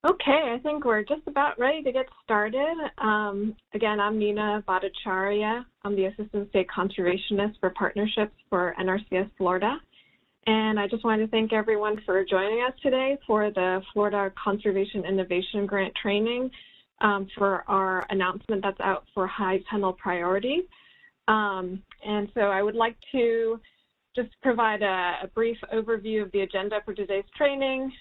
Okay, I think we're just about ready to get started. Again, I'm Nina Bhattacharya. I'm the Assistant State Conservationist for Partnerships for NRCS Florida. And I just wanted to thank everyone for joining us today for the Florida Conservation Innovation Grant training for our announcement that's out for high tunnel priority. And so I would like to just provide a brief overview of the agenda for today's training.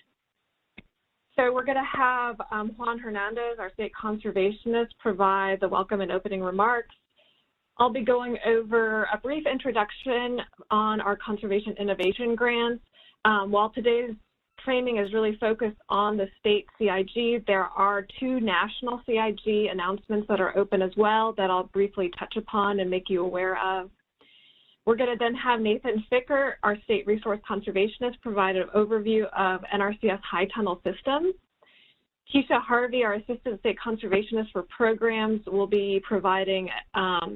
So we're going to have Juan Hernandez, our state conservationist, provide the welcome and opening remarks. I'll be going over a brief introduction on our conservation innovation grants. While today's training is really focused on the state CIG, there are 2 national CIG announcements that are open as well that I'll briefly touch upon and make you aware of. We're going to then have Nathan Ficker, our state resource conservationist, provide an overview of NRCS high tunnel systems. Keisha Harvey, our assistant state conservationist for programs, will be providing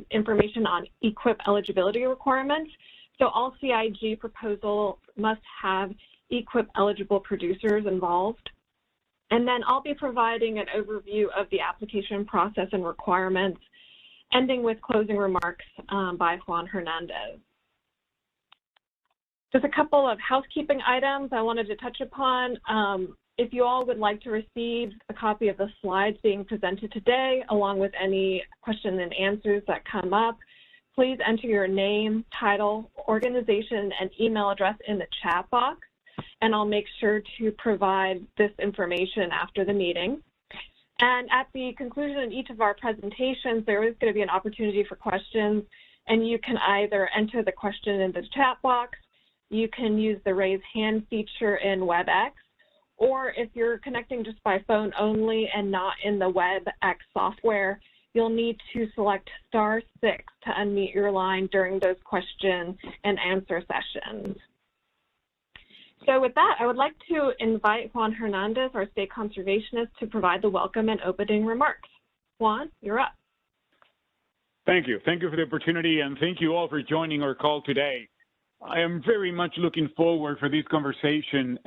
information on EQIP eligibility requirements. So all CIG proposals must have EQIP eligible producers involved. And then I'll be providing an overview of the application process and requirements, ending with closing remarks by Juan Hernandez. Just a couple of housekeeping items I wanted to touch upon. If you all would like to receive a copy of the slides being presented today, along with any questions and answers that come up, please enter your name, title, organization, and email address in the chat box, and I'll make sure to provide this information after the meeting. And at the conclusion of each of our presentations, there is going to be an opportunity for questions, and you can either enter the question in the chat box, you can use the raise hand feature in WebEx, or if you're connecting just by phone only and not in the WebEx software, you'll need to select *6 to unmute your line during those question and answer sessions. So with that, I would like to invite Juan Hernandez, our state conservationist, to provide the welcome and opening remarks. Juan, you're up. Thank you. Thank you for the opportunity, and thank you all for joining our call today. I am very much looking forward for this conversation.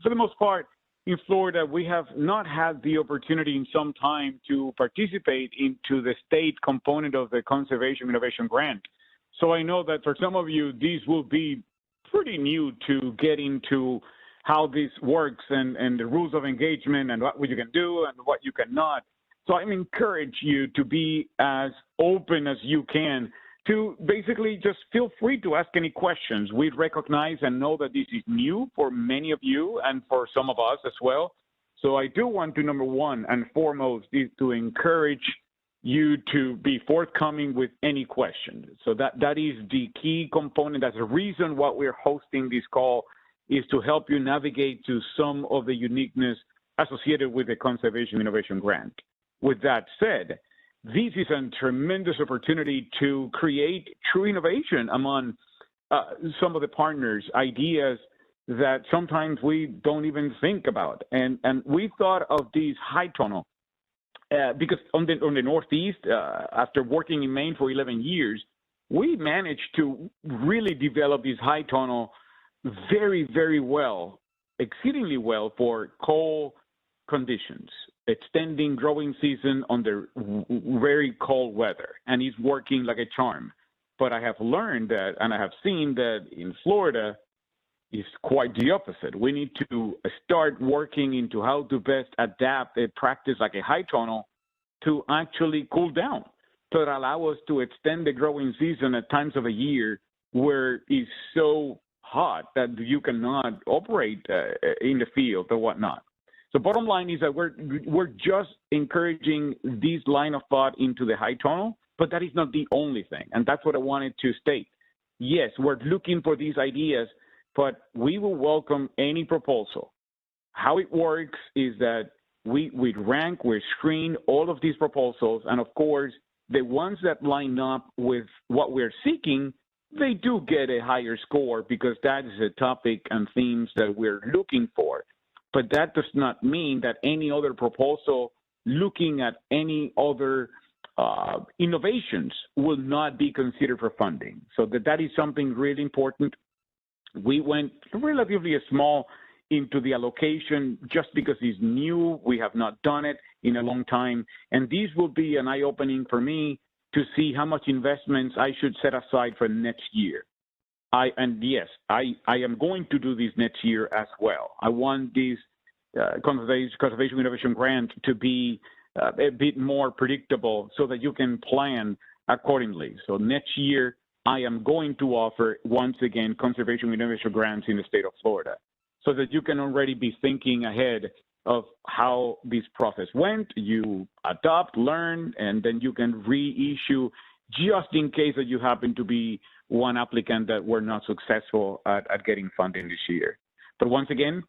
For the most part, in Florida, we have not had the opportunity in some time to participate into the state component of the Conservation Innovation Grant. So I know that for some of you, these will be pretty new to get into how this works and the rules of engagement and what you can do and what you cannot. So I encourage you to be as open as you can to basically just feel free to ask any questions. We recognize and know that this is new for many of you and for some of us as well. So I do want to, number one and foremost, is to encourage you to be forthcoming with any questions. So that is the key component. That's the reason why we're hosting this call, is to help you navigate to some of the uniqueness associated with the Conservation Innovation Grant. With that said, this is a tremendous opportunity to create true innovation among some of the partners, ideas that sometimes we don't even think about. And we thought of these high tunnel because on the Northeast, after working in Maine for 11 years, we managed to really develop this high tunnel very, very well, exceedingly well for cold conditions, extending growing season under very cold weather, and it's working like a charm. But I have learned that, and I have seen that in Florida, it's quite the opposite. We need to start working into how to best adapt a practice like a high tunnel to actually cool down, to allow us to extend the growing season at times of a year where it's so hot that you cannot operate in the field or whatnot. The bottom line is that we're just encouraging this line of thought into the high tunnel, but that is not the only thing. And that's what I wanted to state. Yes, we're looking for these ideas, but we will welcome any proposal. How it works is that we rank, we screen all of these proposals, and of course, the ones that line up with what we're seeking, they do get a higher score because that is a topic and themes that we're looking for. But that does not mean that any other proposal looking at any other innovations will not be considered for funding. So that is something really important. We went relatively small into the allocation just because it's new. We have not done it in a long time. And these will be an eye-opening for me to see how much investments I should set aside for next year. And yes, I am going to do this next year as well. I want these conservation innovation grant to be a bit more predictable so that you can plan accordingly. So next year, I am going to offer, once again, conservation innovation grants in the state of Florida so that you can already be thinking ahead of how this process went. You adopt, learn, and then you can reissue just in case that you happen to be one applicant that were not successful at getting funding this year. But once again,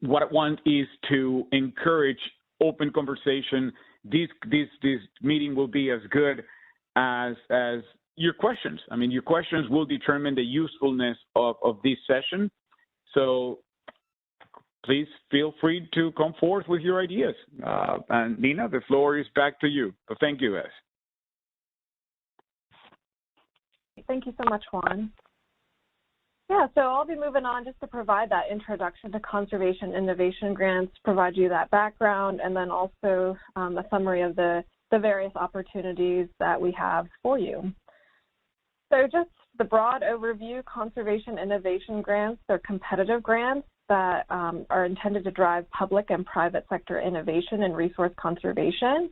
what I want is to encourage open conversation. This meeting will be as good as your questions. I mean, your questions will determine the usefulness of this session. So please feel free to come forth with your ideas. And Nina, the floor is back to you. So thank you, guys. Thank you so much, Juan. Yeah, so I'll be moving on just to provide that introduction to conservation innovation grants, provide you that background, and then also a summary of the various opportunities that we have for you. So just the broad overview, conservation innovation grants, they're competitive grants that are intended to drive public and private sector innovation and resource conservation.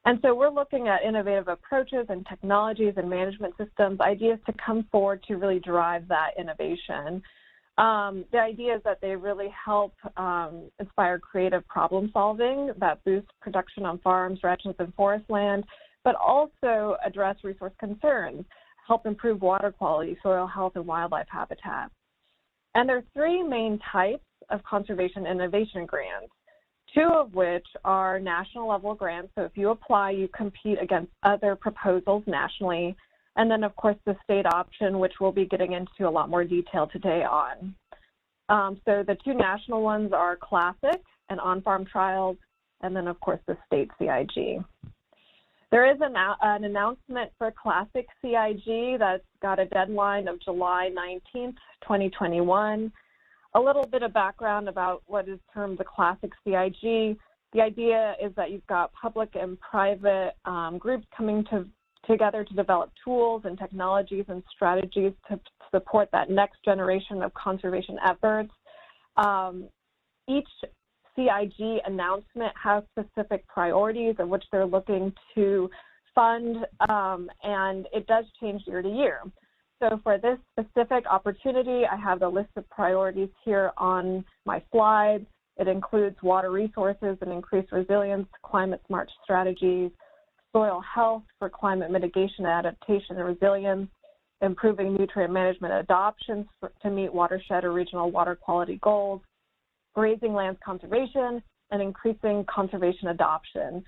And so we're looking at innovative approaches and technologies and management systems, ideas to come forward to really drive that innovation. The idea is that they really help inspire creative problem solving that boosts production on farms, ranches, and forest land, but also address resource concerns, help improve water quality, soil health, and wildlife habitat. And there are three main types of conservation innovation grants, two of which are national level grants. So if you apply, you compete against other proposals nationally. And then, of course, the state option, which we'll be getting into a lot more detail today on. So the two national ones are Classic and on-farm trials, and then, of course, the state CIG. There is an announcement for Classic CIG that's got a deadline of July 19th, 2021. A little bit of background about what is termed the Classic CIG. The idea is that you've got public and private groups coming together to develop tools and technologies and strategies to support that next generation of conservation efforts. Each CIG announcement has specific priorities of which they're looking to fund, and it does change year to year. So for this specific opportunity, I have the list of priorities here on my slide. It includes water resources and increased resilience, climate smart strategies, soil health for climate mitigation, adaptation, and resilience, improving nutrient management adoptions to meet watershed or regional water quality goals, grazing lands conservation, and increasing conservation adoption.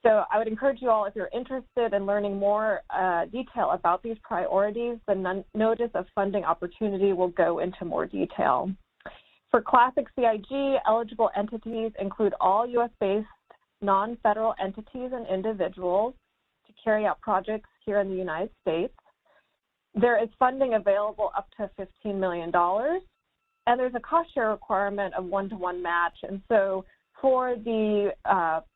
So I would encourage you all, if you're interested in learning more detail about these priorities, the notice of funding opportunity will go into more detail. For Classic CIG, eligible entities include all U.S.-based non-federal entities and individuals to carry out projects here in the United States. There is funding available up to $15 million, and there's a cost share requirement of 1-to-1 match. And so for the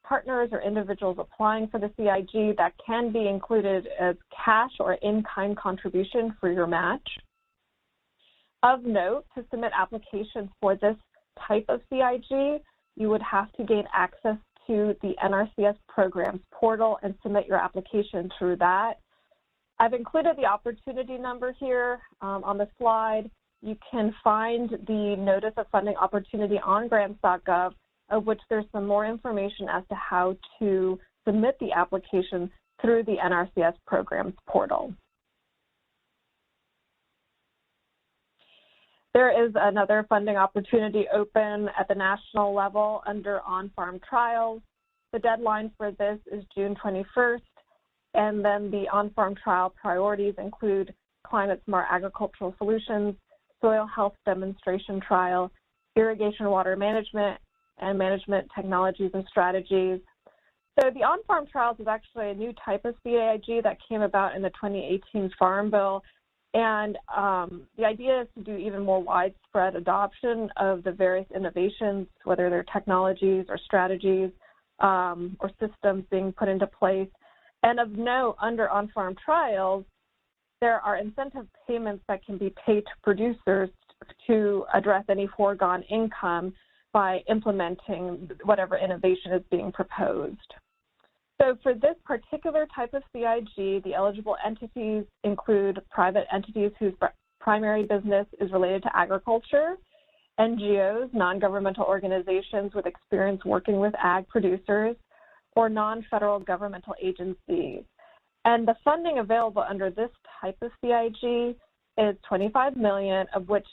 partners or individuals applying for the CIG, that can be included as cash or in-kind contribution for your match. Of note, to submit applications for this type of CIG, you would have to gain access to the NRCS programs portal and submit your application through that. I've included the opportunity number here on the slide. You can find the notice of funding opportunity on grants.gov, of which there's some more information as to how to submit the application through the NRCS programs portal. There is another funding opportunity open at the national level under on-farm trials. The deadline for this is June 21st, and then the on-farm trial priorities include climate smart agricultural solutions, soil health demonstration trial, irrigation water management, and management technologies and strategies. So the on-farm trials is actually a new type of CIG that came about in the 2018 Farm Bill. And the idea is to do even more widespread adoption of the various innovations, whether they're technologies or strategies or systems being put into place. And of note, under on-farm trials, there are incentive payments that can be paid to producers to address any foregone income by implementing whatever innovation is being proposed. So for this particular type of CIG, the eligible entities include private entities whose primary business is related to agriculture, NGOs, non-governmental organizations with experience working with ag producers, or non-federal governmental agencies. And the funding available under this type of CIG is $25 million, of which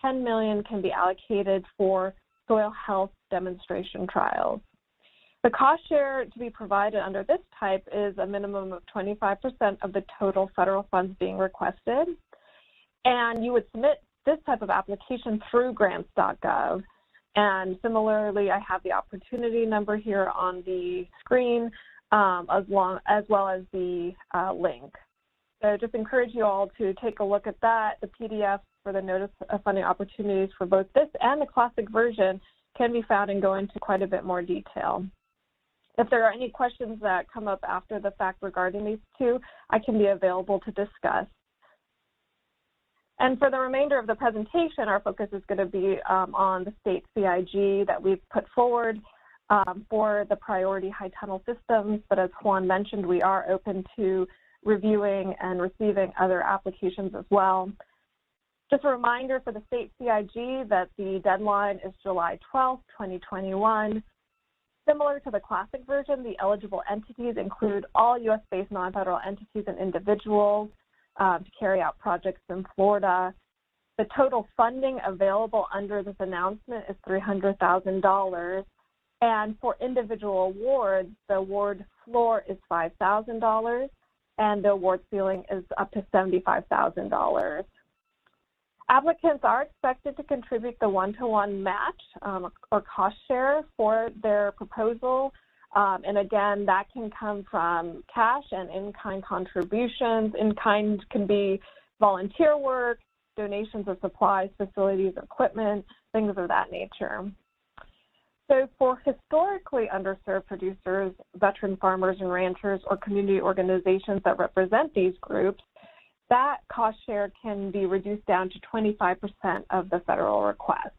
$10 million can be allocated for soil health demonstration trials. The cost share to be provided under this type is a minimum of 25% of the total federal funds being requested. And you would submit this type of application through grants.gov. And similarly, I have the opportunity number here on the screen, as well as the link. So just encourage you all to take a look at that. The PDF for the Notice of Funding Opportunities for both this and the classic version can be found and go into quite a bit more detail. If there are any questions that come up after the fact regarding these two, I can be available to discuss. And for the remainder of the presentation, our focus is going to be on the state CIG that we've put forward for the priority high tunnel systems. But as Juan mentioned, we are open to reviewing and receiving other applications as well. Just a reminder for the state CIG that the deadline is July 12th, 2021. Similar to the classic version, the eligible entities include all U.S.-based non-federal entities and individuals to carry out projects in Florida. The total funding available under this announcement is $300,000. And for individual awards, the award floor is $5,000 and the award ceiling is up to $75,000. Applicants are expected to contribute the one-to-one match or cost share for their proposal. And again, that can come from cash and in-kind contributions. In-kind can be volunteer work, donations of supplies, facilities, equipment, things of that nature. So for historically underserved producers, veteran farmers and ranchers, or community organizations that represent these groups, that cost share can be reduced down to 25% of the federal request.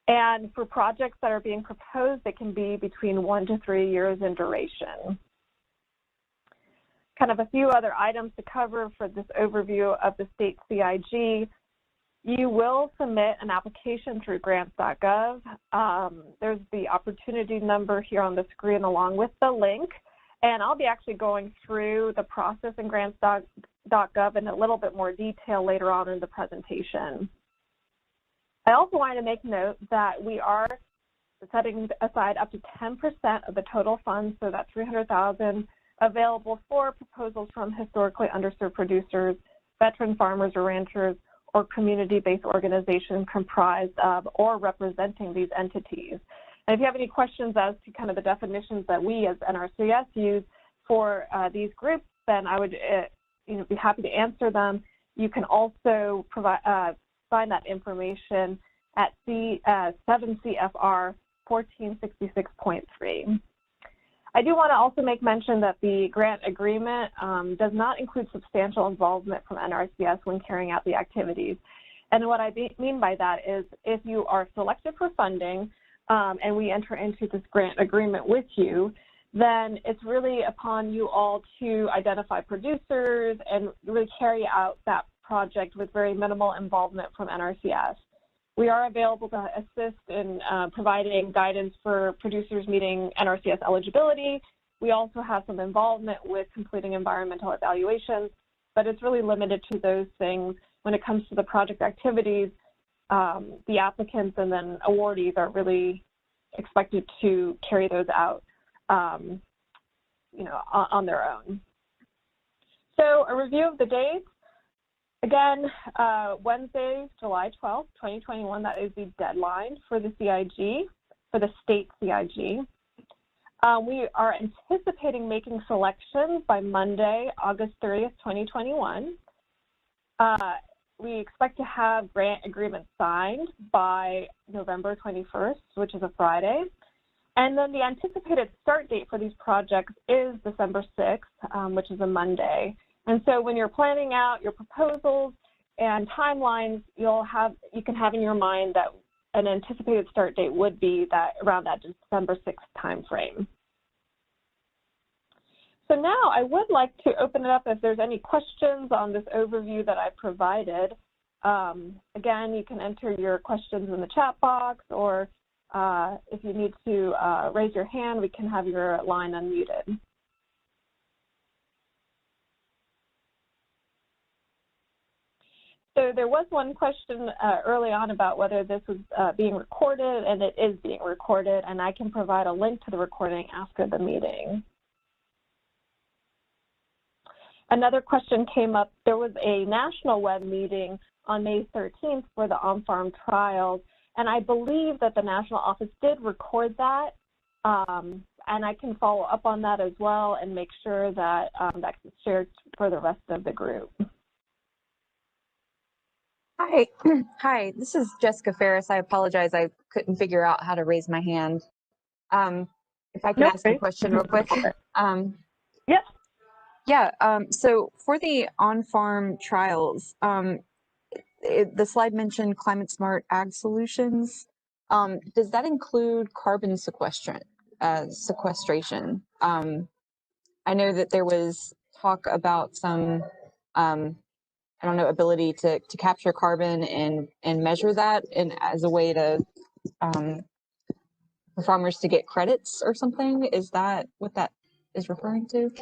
And for projects that are being proposed, it can be between 1 to 3 years in duration. Kind of a few other items to cover for this overview of the state CIG. You will submit an application through grants.gov. There's the opportunity number here on the screen along with the link. And I'll be actually going through the process in grants.gov in a little bit more detail later on in the presentation. I also want to make note that we are setting aside up to 10% of the total funds, so that's $300,000 available for proposals from historically underserved producers, veteran farmers or ranchers, or community-based organizations comprised of or representing these entities. And if you have any questions as to kind of the definitions that we as NRCS use for these groups, then I would be happy to answer them. You can also provide find that information at 7 CFR 1466.3. I do want to also make mention that the grant agreement does not include substantial involvement from NRCS when carrying out the activities. And what I mean by that is if you are selected for funding and we enter into this grant agreement with you, then it's really upon you all to identify producers and really carry out that project with very minimal involvement from NRCS. We are available to assist in providing guidance for producers meeting NRCS eligibility. We also have some involvement with completing environmental evaluations, but it's really limited to those things. When it comes to the project activities, the applicants and then awardees are really expected to carry those out on their own. So a review of the dates. Again, Wednesday, July 12th, 2021, that is the deadline for the CIG, for the state CIG. We are anticipating making selections by Monday, August 30th, 2021. we expect to have grant agreements signed by November 21st, which is a Friday. And then the anticipated start date for these projects is December 6th, which is a Monday. And so when you're planning out your proposals and timelines, you can have in your mind that an anticipated start date would be that around that December 6th timeframe. So now I would like to open it up if there's any questions on this overview that I provided. Again, you can enter your questions in the chat box, or if you need to raise your hand, we can have your line unmuted. So there was one question early on about whether this was being recorded, and it is being recorded, and I can provide a link to the recording after the meeting. Another question came up. There was a national web meeting on May 13th for the on-farm trials, and I believe that the national office did record that, and I can follow up on that as well and make sure that that's shared for the rest of the group. Hi, hi, this is Jessica Ferris. I apologize, I couldn't figure out how to raise my hand. If I can ask a question real quick. Yes. Yeah, so for the on-farm trials, the slide mentioned climate smart ag solutions. Does that include carbon sequestration? I know that there was talk about some I don't know, ability to capture carbon and measure that, and as a way to for farmers to get credits or something. Is that what that is referring to?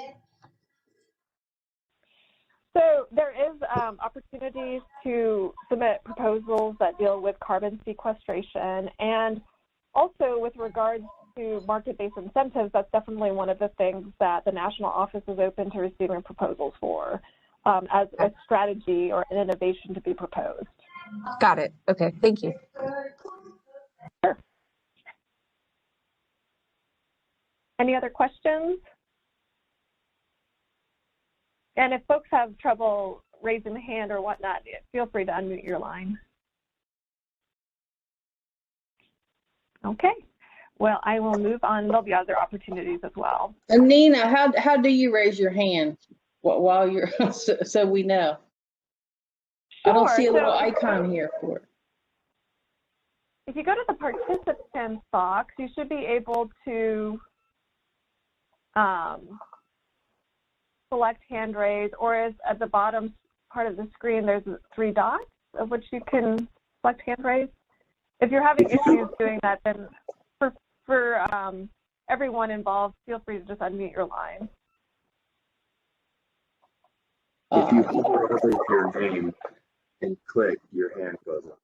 So there is opportunities to submit proposals that deal with carbon sequestration, and also with regards to market-based incentives, that's definitely one of the things that the national office is open to receiving proposals for. As a strategy or an innovation to be proposed. Got it. Okay, thank you. Sure. Any other questions? And if folks have trouble raising the hand or whatnot, feel free to unmute your line. Okay. Well, I will move on. There'll be other opportunities as well. And Nina, how do you raise your hand while you're so we know? Sure. I don't see a little icon here for it. If you go to the participants box, you should be able to select hand raise, or at the bottom part of the screen, there's 3 dots of which you can select hand raise. If you're having issues doing that, then for everyone involved, feel free to just unmute your line. If you hover over your name and click, your hand goes up.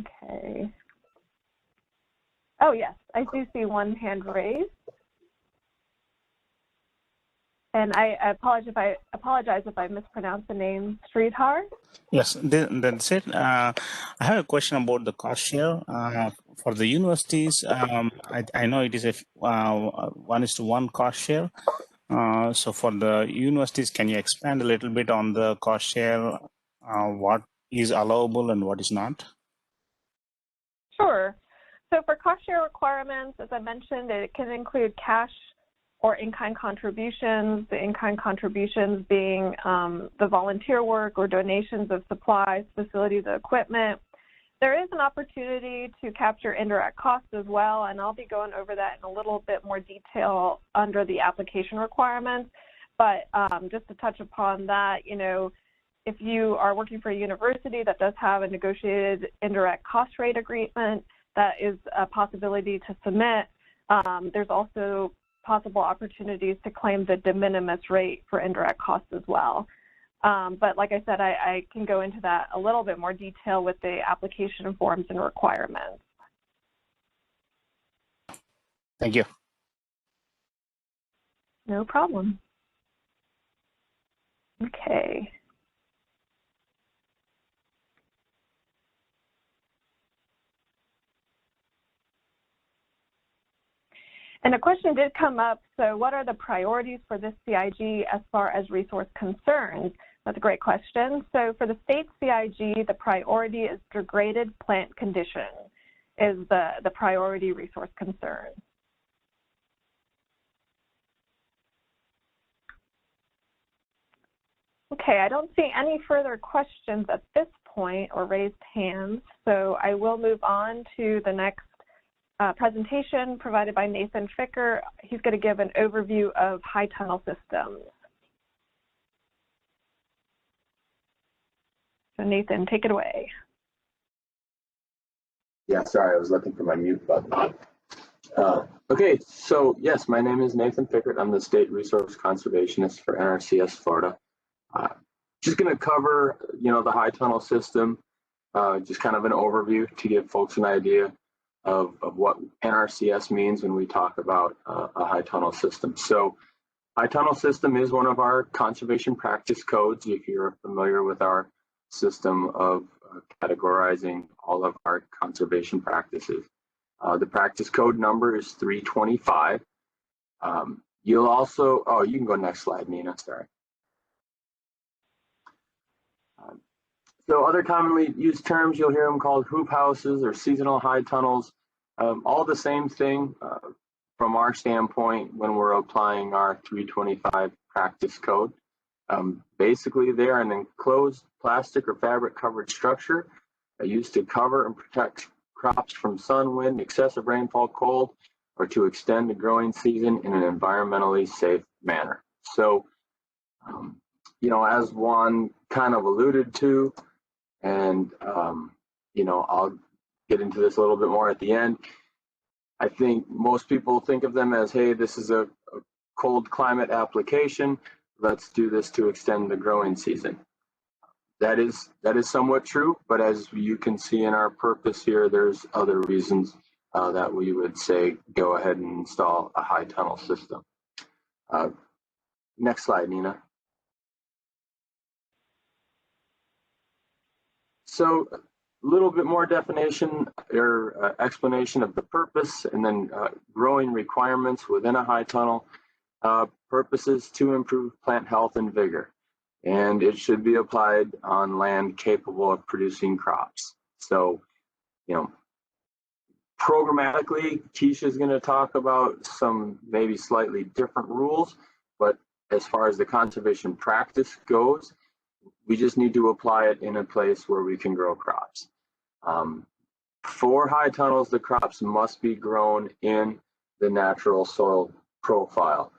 Okay. Oh, yes, I do see one hand raised. And I apologize if I mispronounced the name. Sridhar? Yes, that's it. I have a question about the cost share for the universities. I know it is a 1:1 cost share. So for the universities, can you expand a little bit on the cost share? What is allowable and what is not? Sure. So for cost share requirements, as I mentioned, it can include cash or in-kind contributions, the in-kind contributions being the volunteer work or donations of supplies, facilities, and equipment. There is an opportunity to capture indirect costs as well, and I'll be going over that in a little bit more detail under the application requirements. But just to touch upon that, you know, if you are working for a university that does have a negotiated indirect cost rate agreement, that is a possibility to submit. There's also possible opportunities to claim the de minimis rate for indirect costs as well. But like I said, I can go into that a little bit more detail with the application forms and requirements. Thank you. No problem. Okay. And a question did come up, so what are the priorities for this CIG as far as resource concerns? That's a great question. So for the state CIG, the priority is degraded plant condition is the priority resource concern. Okay, I don't see any further questions at this point or raised hands, so I will move on to the next presentation provided by Nathan Ficker. He's going to give an overview of high tunnel systems. So Nathan, take it away. Yeah, sorry, I was looking for my mute button. Okay, so yes, my name is Nathan Fickert. I'm the State Resource Conservationist for NRCS Florida. Just going to cover, the high tunnel system, just kind of an overview to give folks an idea of what NRCS means when we talk about a high tunnel system. So high tunnel system is one of our conservation practice codes, if you're familiar with our system of categorizing all of our conservation practices. The practice code number is 325. You'll also, you can go next slide, Nina, sorry. So other commonly used terms, you'll hear them called hoop houses or seasonal high tunnels. All the same thing from our standpoint when we're applying our 325 practice code. Basically, they're an enclosed plastic or fabric covered structure used to cover and protect crops from sun, wind, excessive rainfall, cold, or to extend the growing season in an environmentally safe manner. So, as Juan kind of alluded to, and, I'll get into this a little bit more at the end. I think most people think of them as, hey, this is a cold climate application. Let's do this to extend the growing season. That is somewhat true, but as you can see in our purpose here, there's other reasons that we would say go ahead and install a high tunnel system. Next slide, Nina. So a little bit more definition or explanation of the purpose, and then growing requirements within a high tunnel. Purposes to improve plant health and vigor, and it should be applied on land capable of producing crops. So, programmatically, Keisha is going to talk about some maybe slightly different rules, but as far as the conservation practice goes, we just need to apply it in a place where we can grow crops. For high tunnels, the crops must be grown in the natural soil profile.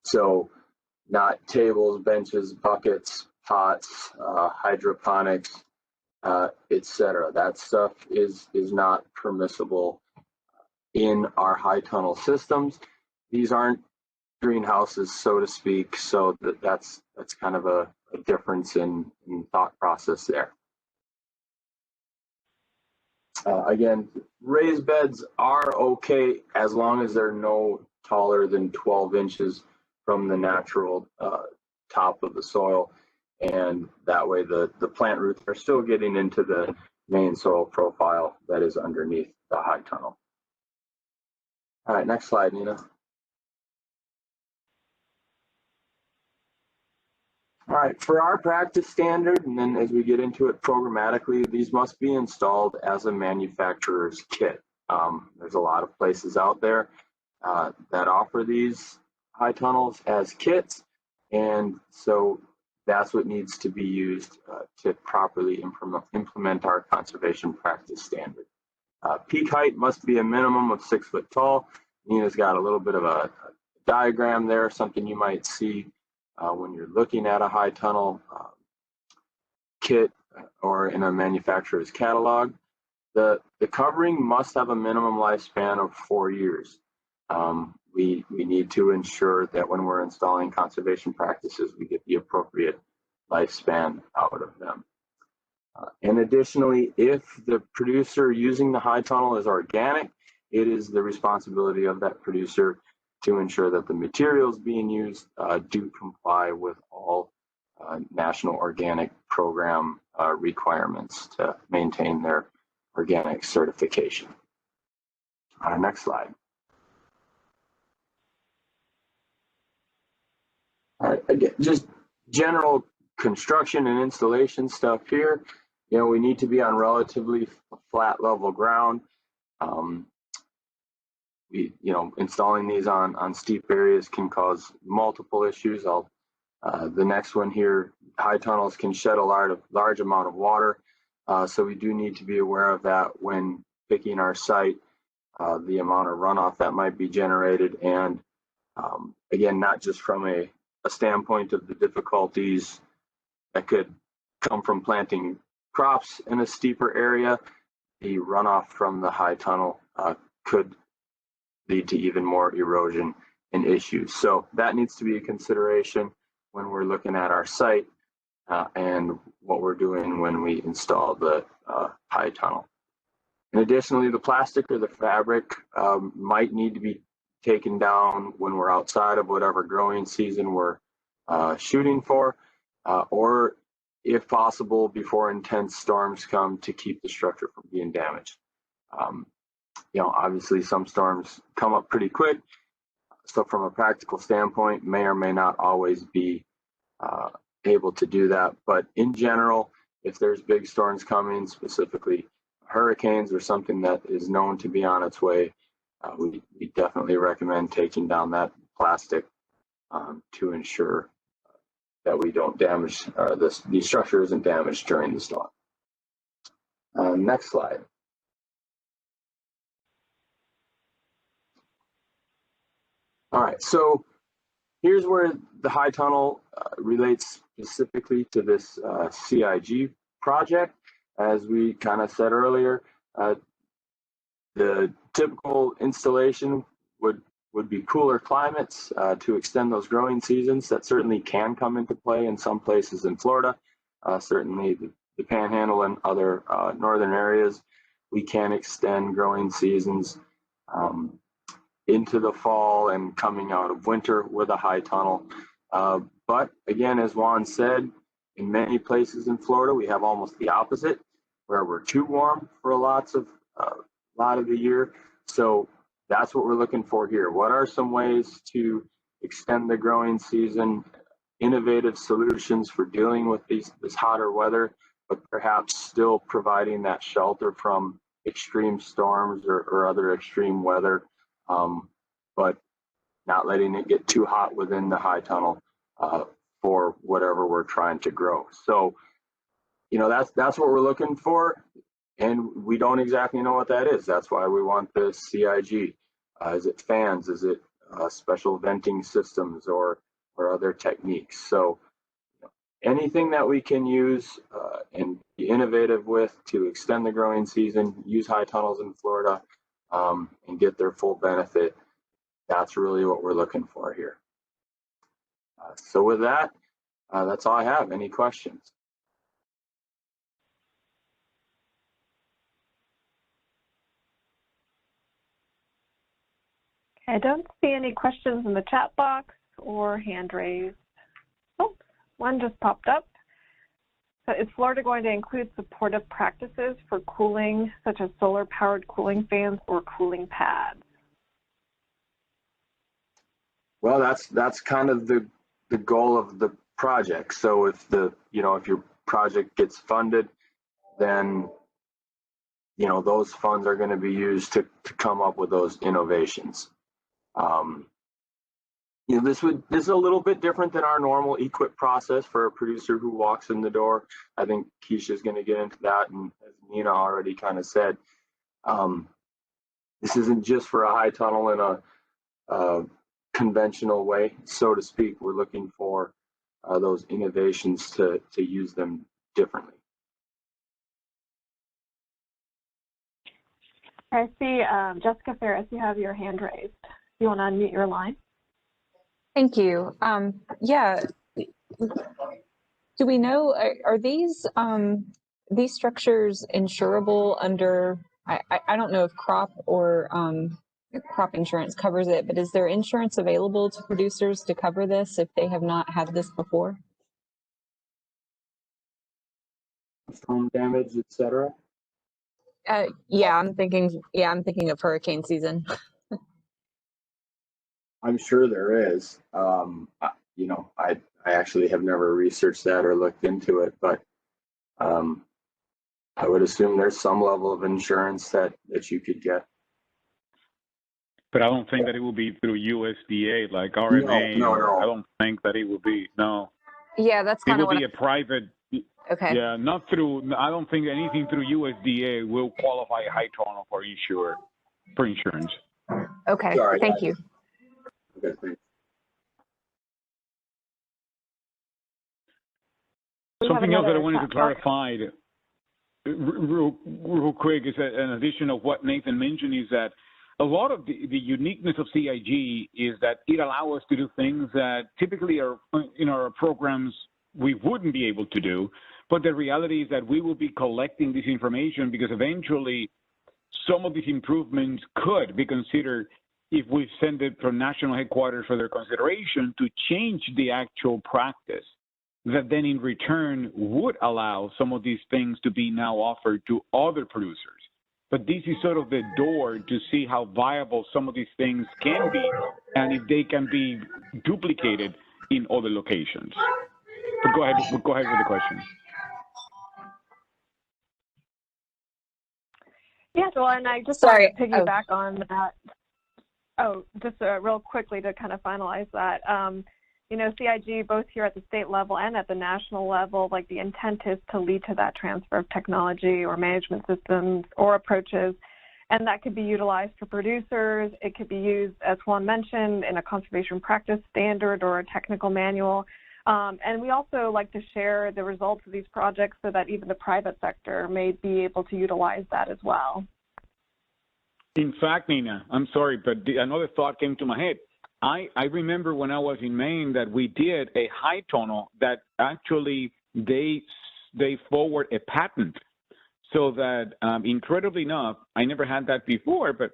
So not tables, benches, buckets, pots, hydroponics, etc. That stuff is not permissible in our high tunnel systems. These aren't greenhouses, so to speak, so that's kind of a difference in thought process there. Again, raised beds are okay as long as they're no taller than 12 inches from the natural top of the soil, and that way the plant roots are still getting into the main soil profile that is underneath the high tunnel. All right, next slide, Nina. All right, for our practice standard, and then as we get into it programmatically, these must be installed as a manufacturer's kit. There's a lot of places out there that offer these high tunnels as kits, and so that's what needs to be used to properly implement our conservation practice standard. Peak height must be a minimum of 6 foot tall. Nina's got a little bit of a diagram there, something you might see when you're looking at a high tunnel kit or in a manufacturer's catalog. The covering must have a minimum lifespan of 4 years. We need to ensure that when we're installing conservation practices, we get the appropriate lifespan out of them. And additionally, if the producer using the high tunnel is organic, it is the responsibility of that producer to ensure that the materials being used do comply with all National Organic Program requirements to maintain their organic certification. Next slide. Again, just general construction and installation stuff here. You know, we need to be on relatively flat level ground. Installing these on steep areas can cause multiple issues. The next one here, high tunnels can shed a large amount of water. So we do need to be aware of that when picking our site, the amount of runoff that might be generated. And again, not just from a standpoint of the difficulties that could come from planting crops in a steeper area, the runoff from the high tunnel could lead to even more erosion and issues. So that needs to be a consideration when we're looking at our site and what we're doing when we install the high tunnel. And additionally, the plastic or the fabric might need to be taken down when we're outside of whatever growing season we're shooting for, or if possible, before intense storms come to keep the structure from being damaged. Obviously some storms come up pretty quick. So from a practical standpoint, may or may not always be able to do that. But in general, if there's big storms coming, specifically hurricanes or something that is known to be on its way, we definitely recommend taking down that plastic to ensure that we don't damage, the structure isn't damaged during the storm. Next slide. All right, so here's where the high tunnel relates specifically to this CIG project. As we kind of said earlier, the typical installation would be cooler climates to extend those growing seasons. That certainly can come into play in some places in Florida. Certainly the Panhandle and other northern areas, we can extend growing seasons into the fall and coming out of winter with a high tunnel. But again, as Juan said, in many places in Florida, we have almost the opposite, where we're too warm for a lot of the year. So that's what we're looking for here. What are some ways to extend the growing season, innovative solutions for dealing with this hotter weather, but perhaps still providing that shelter from extreme storms or other extreme weather, but not letting it get too hot within the high tunnel for whatever we're trying to grow. So, that's what we're looking for, and we don't exactly know what that is. That's why we want the CIG. Is it fans? Is it special venting systems or other techniques? So anything that we can use and be innovative with to extend the growing season, use high tunnels in Florida, and get their full benefit, that's really what we're looking for here. So with that, that's all I have. Any questions? I don't see any questions in the chat box or hand raised. Oh, one just popped up. So is Florida going to include supportive practices for cooling, such as solar-powered cooling fans or cooling pads? Well, that's kind of the goal of the project. So if if your project gets funded, then those funds are going to be used to come up with those innovations. This is a little bit different than our normal EQIP process for a producer who walks in the door. I think Keisha's going to get into that, and as Nina already kind of said, this isn't just for a high tunnel in a conventional way, so to speak. We're looking for those innovations to use them differently. I see Jessica Ferris, you have your hand raised. You want to unmute your line? Thank you. Yeah. Do we know, are these structures insurable under, I don't know if crop or crop insurance covers it, but is there insurance available to producers to cover this if they have not had this before? Storm damage, etc. Yeah, I'm thinking of hurricane season. I'm sure there is. you know, I actually have never researched that or looked into it, but I would assume there's some level of insurance that you could get. But I don't think that it will be through USDA like RMA. No. I don't think that it will be. No. Yeah, that's It kind of will what be a private. okay. Yeah, not through. I don't think anything through USDA will qualify high tonal for insurance. Okay, Sorry, thank you. Okay, thanks. Something else that I wanted to clarify real quick is that, in addition of what Nathan mentioned, is that a lot of the uniqueness of CIG is that it allows us to do things that typically are in our programs we wouldn't be able to do. But the reality is that we will be collecting this information because eventually some of these improvements could be considered if we send it from national headquarters for their consideration to change the actual practice that then in return would allow some of these things to be now offered to other producers. But this is sort of the door to see how viable some of these things can be and if they can be duplicated in other locations. But go ahead with the question. Yeah, well, and I just Sorry. wanted to piggyback on that. Oh, just real quickly to kind of finalize that. You know, CIG, both here at the state level and at the national level, like the intent is to lead to that transfer of technology or management systems or approaches, and that could be utilized for producers. It could be used, as Juan mentioned, in a conservation practice standard or a technical manual. And we also like to share the results of these projects so that even the private sector may be able to utilize that as well. In fact, Nina, I'm sorry, but another thought came to my head. I remember when I was in Maine that we did a high tonal that actually they forward a patent so that incredibly enough, I never had that before, but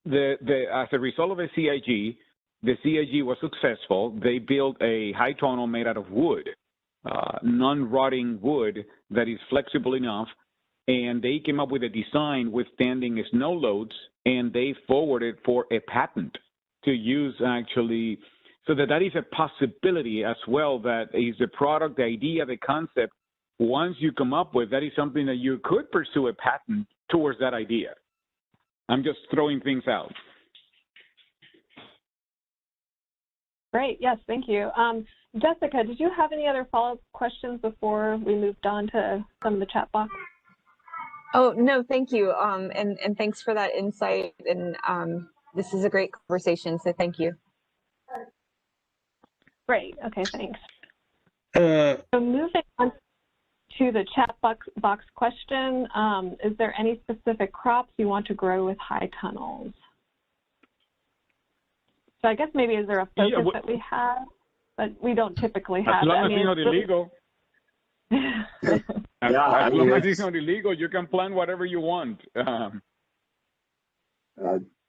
as a result of a CIG, the CIG was successful. They built a high tonal made out of wood, non-rotting wood that is flexible enough, and they came up with a design withstanding snow loads, and they forwarded for a patent to use actually, so that is a possibility as well. That is the product, the idea, the concept. Once you come up with, that is something that you could pursue a patent towards that idea. I'm just throwing things out. Great, yes, thank you. Jessica, did you have any other follow-up questions before we moved on to some of the chat box? Oh, no, thank you. And thanks for that insight. And this is a great conversation, so thank you. Great, okay, thanks. So moving on to the chat box question, is there any specific crops you want to grow with high tunnels? So I guess maybe is there a focus that we have, but we don't typically have. As long as it's not illegal. As long as it's not illegal, you can plant whatever you want.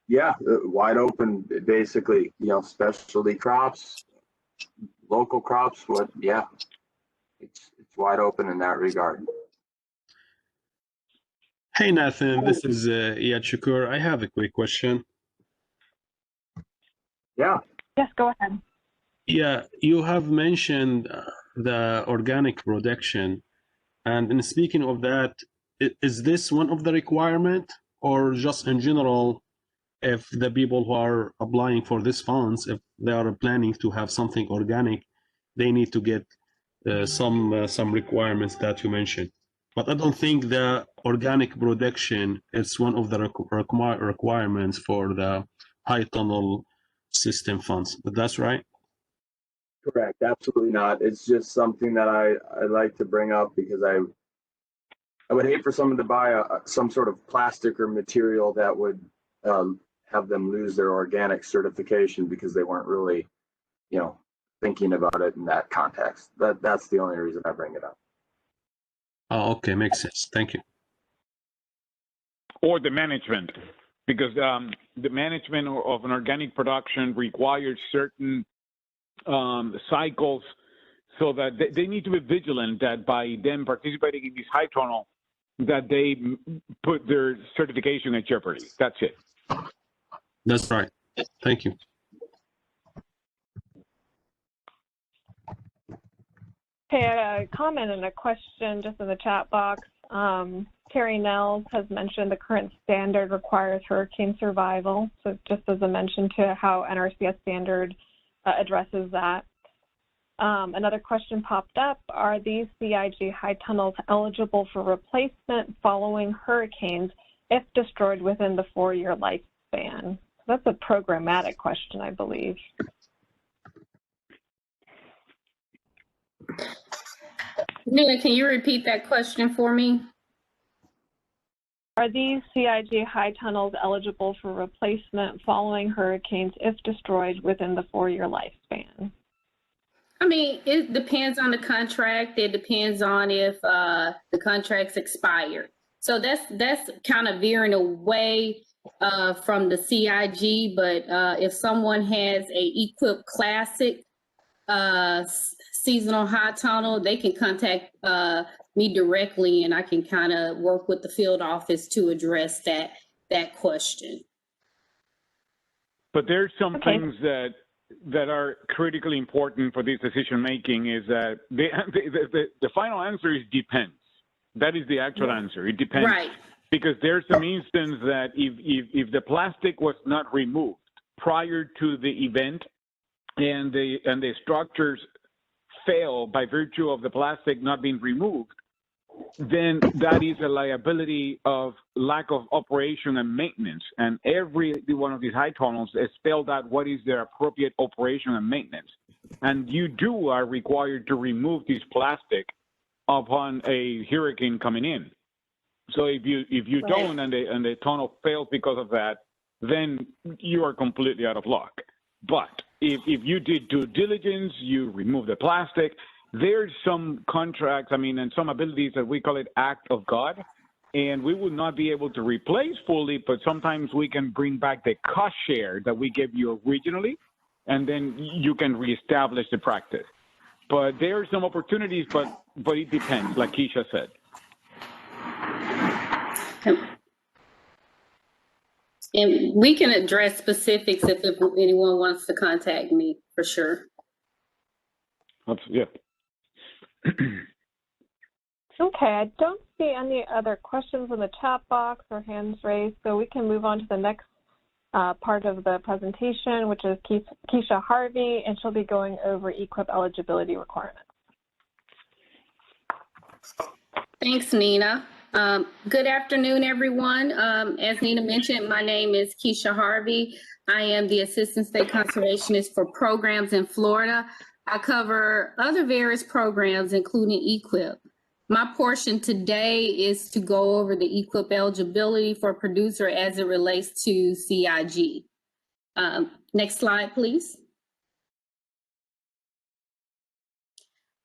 Yeah, wide open, basically, you know, specialty crops, local crops, it's wide open in that regard. Hey, Nathan, this is Iyad Shakur. I have a quick question. Yeah. Yes, go ahead. Yeah, you have mentioned the organic production. And in speaking of that, is this one of the requirement, or just in general, if the people who are applying for these funds, if they are planning to have something organic, they need to get some requirements that you mentioned? But I don't think the organic production is one of the requirements for the high tunnel system funds. But that's right? Correct. Absolutely not. It's just something that I like to bring up because I would hate for someone to buy some sort of plastic or material that would have them lose their organic certification because they weren't really, you know, thinking about it in that context. That's the only reason I bring it up. Oh, okay, makes sense. Thank you. Or the management, because the management of an organic production requires certain cycles, so that they need to be vigilant that by them participating in this high tunnel, that they put their certification at jeopardy. That's it. That's right. Thank you. Okay, a comment and a question just in the chat box. Terry Nels has mentioned the current standard requires hurricane survival. So just as a mention to how NRCS standard addresses that. Another question popped up, are these CIG high tunnels eligible for replacement following hurricanes if destroyed within the 4-year lifespan? That's a programmatic question, I believe. Nina, can you repeat that question for me? Are these CIG high tunnels eligible for replacement following hurricanes if destroyed within the 4-year lifespan? I mean, it depends on the contract. It depends on if the contract's expired. So that's kind of veering away from the CIG, but if someone has a Equip Classic seasonal high tunnel, they can contact me directly, and I can kind of work with the field office to address that question. But there's some things that are critically important for this decision making is that the final answer is depends. That is the actual answer. It depends. Right. Because there's some instance that if the plastic was not removed prior to the event and the structures fail by virtue of the plastic not being removed, then that is a liability of lack of operation and maintenance. And every one of these high tunnels is spelled out what is their appropriate operation and maintenance. And you are required to remove this plastic upon a hurricane coming in. So if you don't and the tunnel fails because of that, then you are completely out of luck. But if you did due diligence, you remove the plastic, there's some contracts, and some abilities that we call it act of God, and we would not be able to replace fully, but sometimes we can bring back the cost share that we gave you originally, and then you can reestablish the practice. But there are some opportunities, but it depends, like Keisha said. And we can address specifics if anyone wants to contact me, for sure. Yeah. Okay, I don't see any other questions in the chat box or hands raised, so we can move on to the next part of the presentation, which is Keisha Harvey, and she'll be going over EQIP eligibility requirements. Thanks, Nina. Good afternoon, everyone. As Nina mentioned, my name is Keisha Harvey. I am the Assistant State Conservationist for programs in Florida. I cover other various programs, including EQIP. My portion today is to go over the EQIP eligibility for a producer as it relates to CIG. Next slide, please.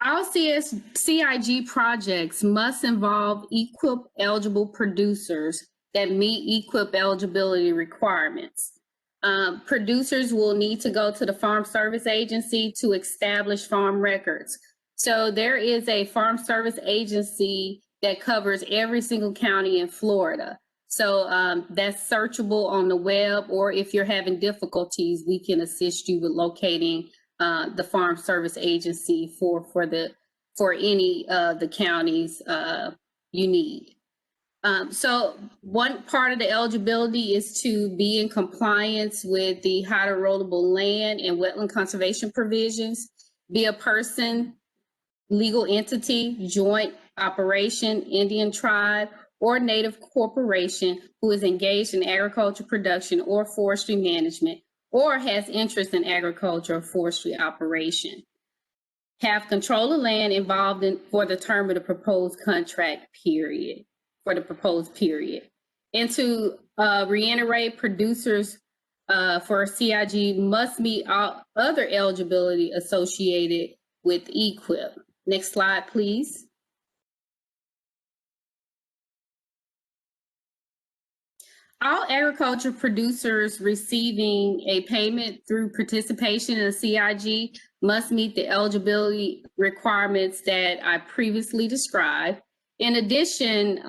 All CIG projects must involve EQIP eligible producers that meet EQIP eligibility requirements. Producers will need to go to the Farm Service Agency to establish farm records. So there is a Farm Service Agency that covers every single county in Florida. So that's searchable on the web, or if you're having difficulties, we can assist you with locating the Farm Service Agency for any of the counties you need. So one part of the eligibility is to be in compliance with the hydro-rollable land and wetland conservation provisions, be a person, legal entity, joint operation, Indian tribe, or native corporation who is engaged in agriculture production or forestry management, or has interest in agriculture or forestry operation. Have control of land involved for the term of the proposed contract period, And to reiterate, producers for CIG must meet all other eligibility associated with EQIP. Next slide, please. All agriculture producers receiving a payment through participation in a CIG must meet the eligibility requirements that I previously described. In addition,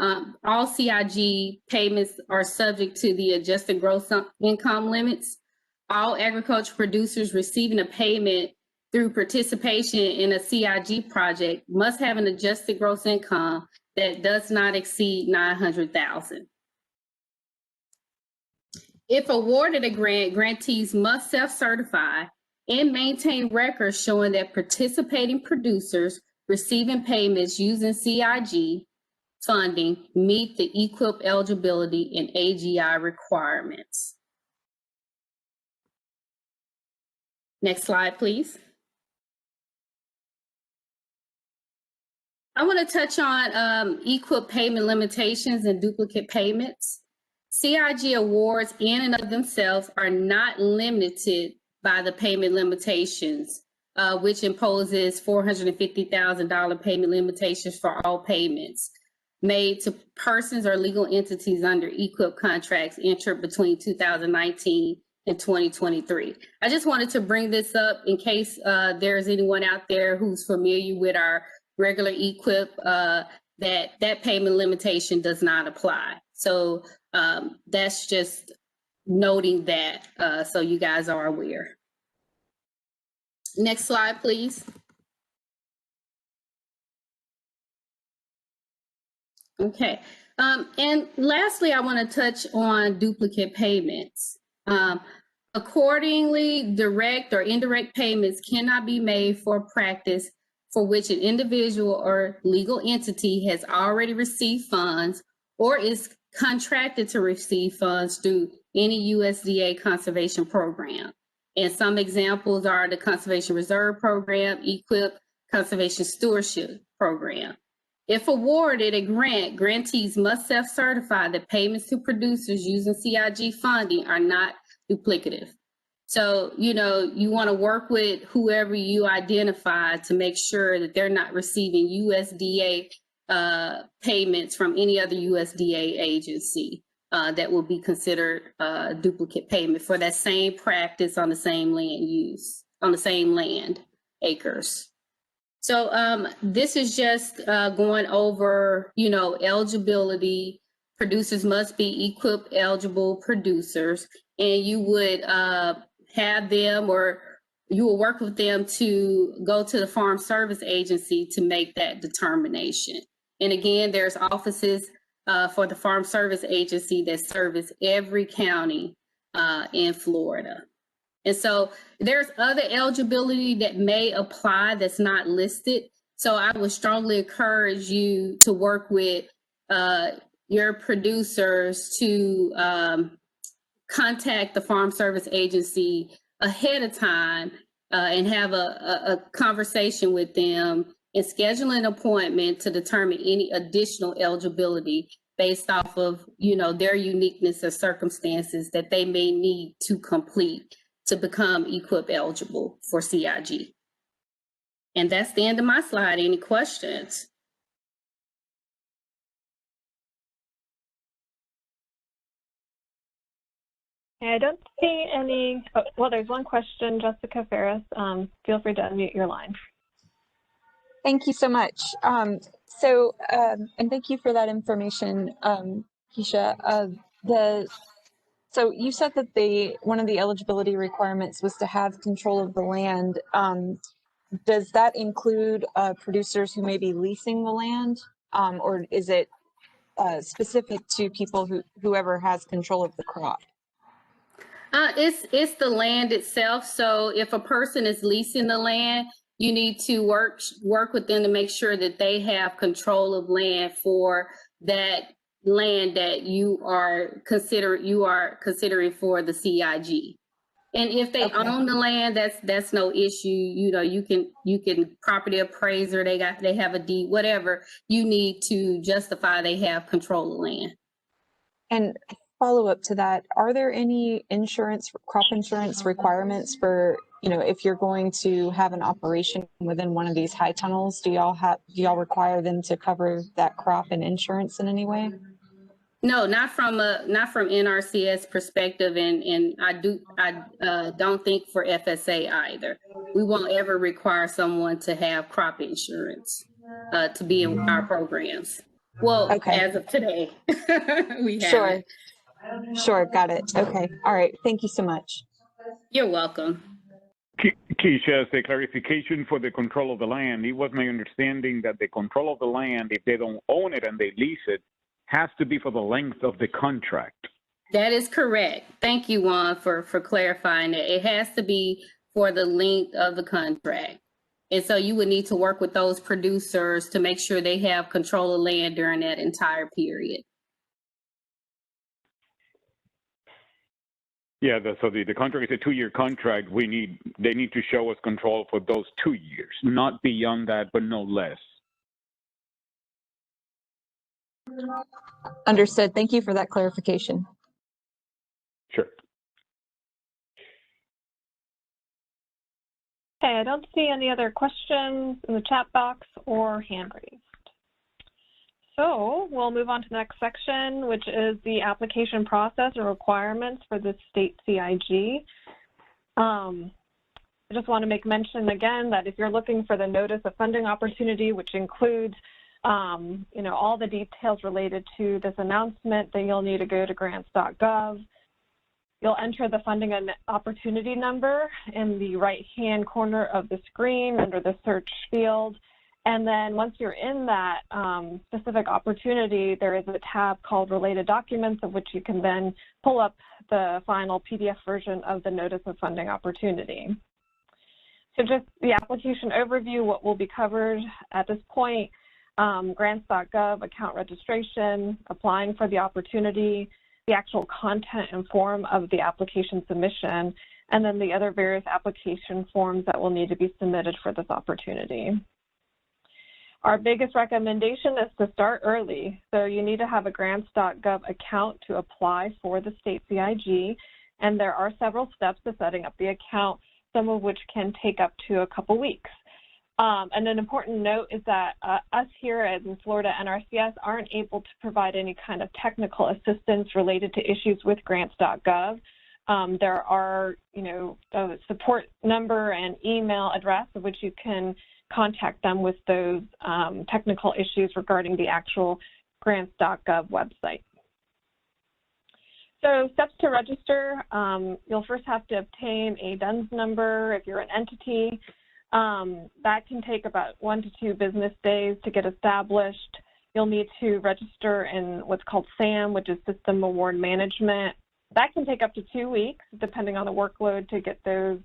all CIG payments are subject to the adjusted gross income limits. All agriculture producers receiving a payment through participation in a CIG project must have an adjusted gross income that does not exceed $900,000. If awarded a grant, grantees must self-certify and maintain records showing that participating producers receiving payments using CIG funding meet the EQIP eligibility and AGI requirements. Next slide, please. I want to touch on EQIP payment limitations and duplicate payments. CIG awards in and of themselves are not limited by the payment limitations, which imposes $450,000 payment limitations for all payments made to persons or legal entities under EQIP contracts entered between 2019 and 2023. I just wanted to bring this up in case there's anyone out there who's familiar with our regular EQIP, that payment limitation does not apply. So that's just noting that so you guys are aware. Next slide, please. Okay, and lastly, I want to touch on duplicate payments. Accordingly, direct or indirect payments cannot be made for practice for which an individual or legal entity has already received funds or is contracted to receive funds through any USDA conservation program. And some examples are the Conservation Reserve Program, EQIP, Conservation Stewardship Program. If awarded a grant, grantees must self-certify that payments to producers using CIG funding are not duplicative. So, you know, you want to work with whoever you identify to make sure that they're not receiving USDA payments from any other USDA agency that will be considered duplicate payment for that same practice on the same land use, on the same land, acres. So this is just going over, you know, eligibility. Producers must be EQIP eligible producers, and you would have them, or you will work with them to go to the Farm Service Agency to make that determination. And again, there's offices for the Farm Service Agency that service every county in Florida. And so there's other eligibility that may apply that's not listed. So I would strongly encourage you to work with your producers to contact the Farm Service Agency ahead of time and have a conversation with them and schedule an appointment to determine any additional eligibility based off of, you know, their uniqueness or circumstances that they may need to complete to become EQIP eligible for CIG. And that's the end of my slide. Any questions? I don't see any. Oh, well, there's one question, Jessica Ferris. Feel free to unmute your line. Thank you so much. And thank you for that information, Keisha. So you said that one of the eligibility requirements was to have control of the land. Does that include producers who may be leasing the land, or is it specific to people whoever has control of the crop? It's the land itself. So if a person is leasing the land, you need to work with them to make sure that they have control of land for that land that you are considering for the CIG. And if they own the land, that's no issue. You know, you can property appraiser, they have a deed, whatever you need to justify they have control of land. And follow up to that, are there any crop insurance requirements for, you know, if you're going to have an operation within one of these high tunnels, do y'all require them to cover that crop and insurance in any way? No, not from NRCS perspective, and I don't think for FSA either. We won't ever require someone to have crop insurance to be in our programs. Well, as of today, we have. Sure, got it. Okay, all right. Thank you so much. You're welcome. Keisha, as a clarification for the control of the land, it was my understanding that the control of the land, if they don't own it and they lease it, has to be for the length of the contract. That is correct. Thank you, Juan, for clarifying it. It has to be for the length of the contract. And so you would need to work with those producers to make sure they have control of land during that entire period. Yeah, so the contract is a 2-year contract. They need to show us control for those 2 years, not beyond that, but no less. Understood. Thank you for that clarification. Sure. Okay, I don't see any other questions in the chat box or hand raised. So we'll move on to the next section, which is the application process or requirements for the state CIG. I just want to make mention again that if you're looking for the notice of funding opportunity, which includes all the details related to this announcement, then you'll need to go to grants.gov. You'll enter the funding and opportunity number in the right-hand corner of the screen under the search field. And then once you're in that specific opportunity, there is a tab called Related Documents, of which you can then pull up the final PDF version of the Notice of Funding Opportunity. So just the application overview, what will be covered at this point, grants.gov, account registration, applying for the opportunity, the actual content and form of the application submission, and then the other various application forms that will need to be submitted for this opportunity. Our biggest recommendation is to start early. So you need to have a grants.gov account to apply for the state CIG, and there are several steps to setting up the account, some of which can take up to a couple weeks. And an important note is that us here in Florida NRCS aren't able to provide any kind of technical assistance related to issues with grants.gov. There are, a support number and email address of which you can contact them with those technical issues regarding the actual grants.gov website. So steps to register, you'll first have to obtain a DUNS number if you're an entity. That can take about 1 to 2 business days to get established. You'll need to register in what's called SAM, which is System Award Management. That can take up to 2 weeks, depending on the workload, to get those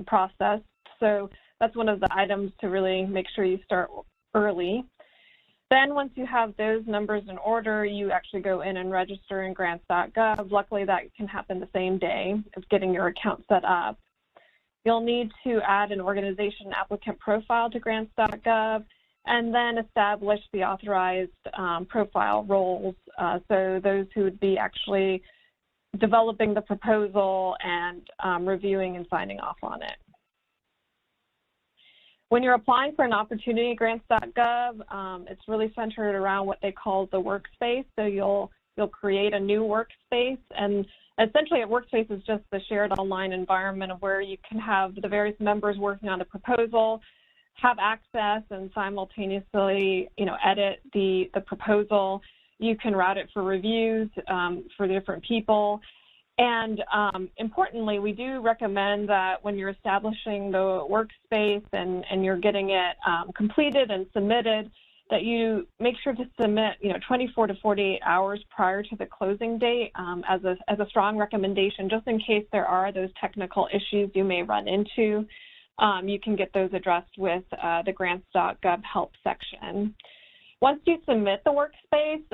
processed. So that's one of the items to really make sure you start early. Then once you have those numbers in order, you actually go in and register in grants.gov. Luckily, that can happen the same day as getting your account set up. You'll need to add an organization applicant profile to grants.gov and then establish the authorized profile roles. So those who would be actually developing the proposal and reviewing and signing off on it. When you're applying for an opportunity at grants.gov, it's really centered around what they call the workspace. So you'll create a new workspace, and essentially a workspace is just the shared online environment of where you can have the various members working on the proposal, have access and simultaneously, edit the proposal. You can route it for reviews for different people. And importantly, we do recommend that when you're establishing the workspace and you're getting it completed and submitted, that you make sure to submit 24 to 48 hours prior to the closing date as a strong recommendation, just in case there are those technical issues you may run into. You can get those addressed with the grants.gov help section. Once you submit the workspace,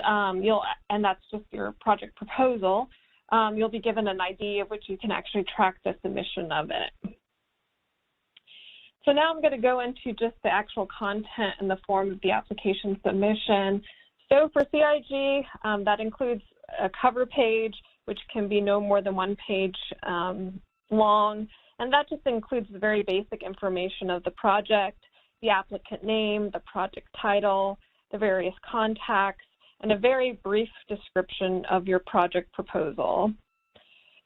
and that's just your project proposal, you'll be given an ID of which you can actually track the submission of it. So now I'm going to go into just the actual content and the form of the application submission. So for CIG, that includes a cover page, which can be no more than 1 page long. And that just includes the very basic information of the project, the applicant name, the project title, the various contacts, and a very brief description of your project proposal.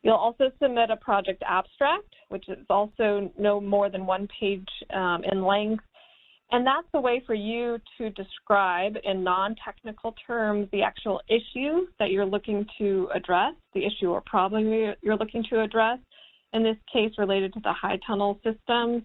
You'll also submit a project abstract, which is also no more than 1 page in length. And that's a way for you to describe in non-technical terms the actual issue that you're looking to address, the issue or problem you're looking to address, in this case related to the high tunnel systems,